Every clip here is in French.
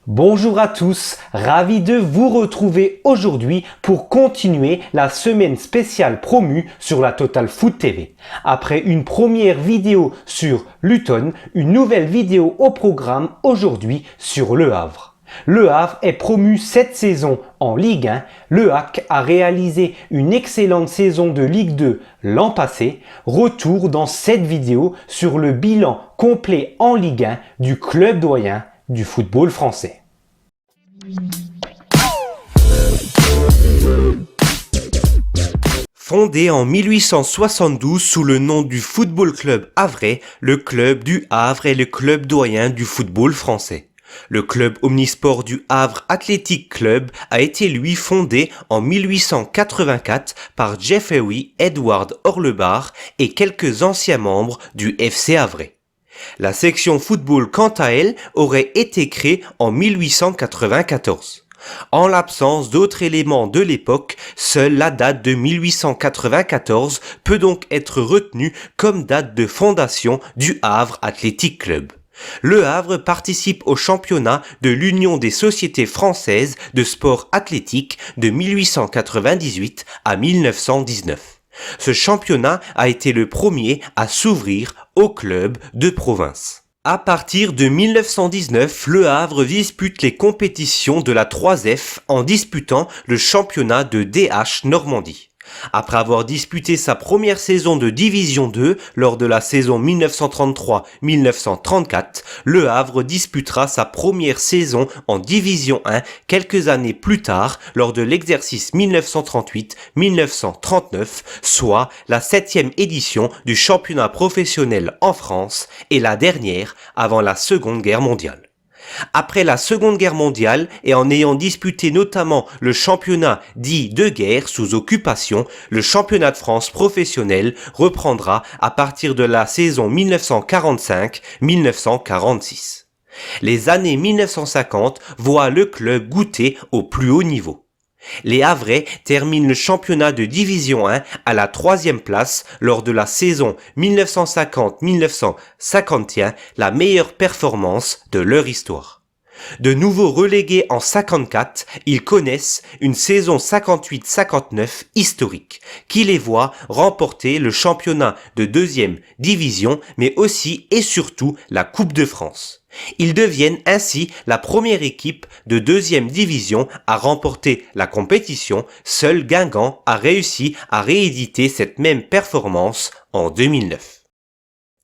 Bonjour à tous, ravi de vous retrouver aujourd'hui pour continuer la semaine spéciale promue sur la Total Foot TV. Après une première vidéo sur Luton, une nouvelle vidéo au programme aujourd'hui sur Le Havre. Le Havre est promu cette saison en Ligue 1. Le HAC a réalisé une excellente saison de Ligue 2 l'an passé. Retour dans cette vidéo sur le bilan complet en Ligue 1 du club doyen du football français. Fondé en 1872 sous le nom du Football Club Havrais, le club du Havre est le club doyen du football français. Le club omnisport du Havre Athletic Club a été lui fondé en 1884 par Jeffrey Edward Horlebar et quelques anciens membres du FC Havrais. La section football quant à elle aurait été créée en 1894. En l'absence d'autres éléments de l'époque, seule la date de 1894 peut donc être retenue comme date de fondation du Havre Athletic Club. Le Havre participe au championnat de l'Union des sociétés françaises de sport athlétique de 1898 à 1919. Ce championnat a été le premier à s'ouvrir aux clubs de province. À partir de 1919, Le Havre dispute les compétitions de la 3F en disputant le championnat de DH Normandie. Après avoir disputé sa première saison de Division 2 lors de la saison 1933-1934, Le Havre disputera sa première saison en Division 1 quelques années plus tard lors de l'exercice 1938-1939, soit la 7e édition du championnat professionnel en France et la dernière avant la Seconde Guerre mondiale. Après la Seconde Guerre mondiale et en ayant disputé notamment le championnat dit de guerre sous occupation, le championnat de France professionnel reprendra à partir de la saison 1945-1946. Les années 1950 voient le club goûter au plus haut niveau. Les Havrais terminent le championnat de Division 1 à la 3e place lors de la saison 1950-1951, la meilleure performance de leur histoire. De nouveau relégués en 54, ils connaissent une saison 58-59 historique, qui les voit remporter le championnat de 2e division, mais aussi et surtout la Coupe de France. Ils deviennent ainsi la première équipe de 2e division à remporter la compétition. Seul Guingamp a réussi à rééditer cette même performance en 2009.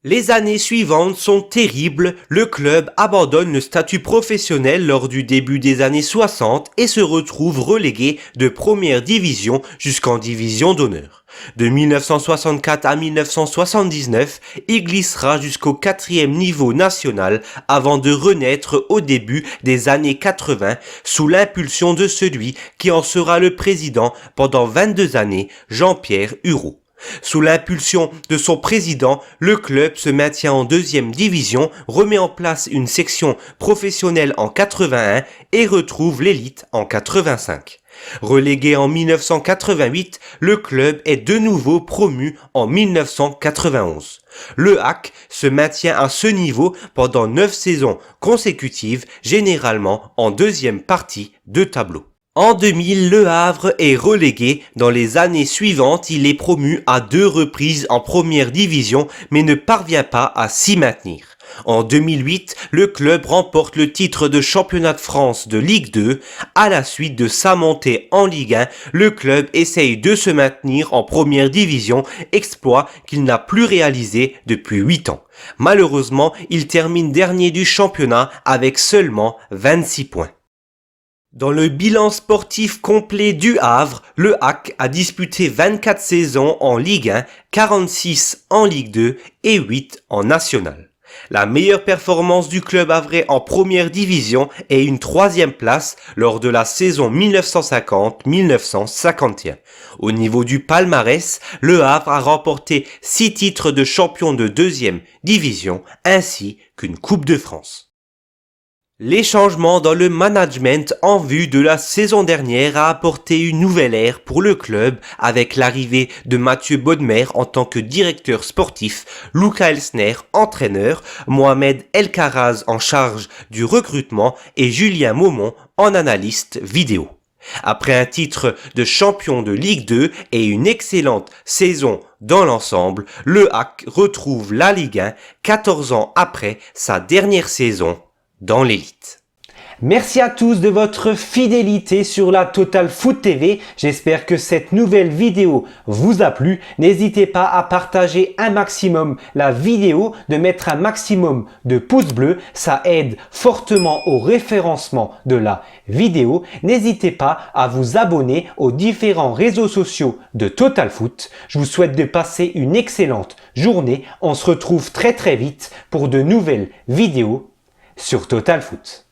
Les années suivantes sont terribles, le club abandonne le statut professionnel lors du début des années 60 et se retrouve relégué de première division jusqu'en division d'honneur. De 1964 à 1979, il glissera jusqu'au 4e niveau national avant de renaître au début des années 80 sous l'impulsion de celui qui en sera le président pendant 22 années, Jean-Pierre Hureau. Sous l'impulsion de son président, le club se maintient en 2e division, remet en place une section professionnelle en 81 et retrouve l'élite en 85. Relégué en 1988, le club est de nouveau promu en 1991. Le HAC se maintient à ce niveau pendant 9 saisons consécutives, généralement en 2e partie de tableau. En 2000, Le Havre est relégué. Dans les années suivantes, il est promu à 2 reprises en première division, mais ne parvient pas à s'y maintenir. En 2008, le club remporte le titre de championnat de France de Ligue 2. À la suite de sa montée en Ligue 1, le club essaye de se maintenir en première division, exploit qu'il n'a plus réalisé depuis 8 ans. Malheureusement, il termine dernier du championnat avec seulement 26 points. Dans le bilan sportif complet du Havre, le HAC a disputé 24 saisons en Ligue 1, 46 en Ligue 2 et 8 en National. La meilleure performance du club havrais en première division est une 3e place lors de la saison 1950-1951. Au niveau du palmarès, le Havre a remporté 6 titres de champion de 2e division ainsi qu'une Coupe de France. Les changements dans le management en vue de la saison dernière a apporté une nouvelle ère pour le club avec l'arrivée de Mathieu Bodmer en tant que directeur sportif, Luca Elsner entraîneur, Mohamed Elkaraz en charge du recrutement et Julien Maumont en analyste vidéo. Après un titre de champion de Ligue 2 et une excellente saison dans l'ensemble, le HAC retrouve la Ligue 1 14 ans après sa dernière saison dans l'élite. Merci à tous de votre fidélité sur la Total Foot TV. J'espère que cette nouvelle vidéo vous a plu. N'hésitez pas à partager un maximum la vidéo, de mettre un maximum de pouces bleus. Ça aide fortement au référencement de la vidéo. N'hésitez pas à vous abonner aux différents réseaux sociaux de Total Foot. Je vous souhaite de passer une excellente journée. On se retrouve très vite pour de nouvelles vidéos sur Total Foot.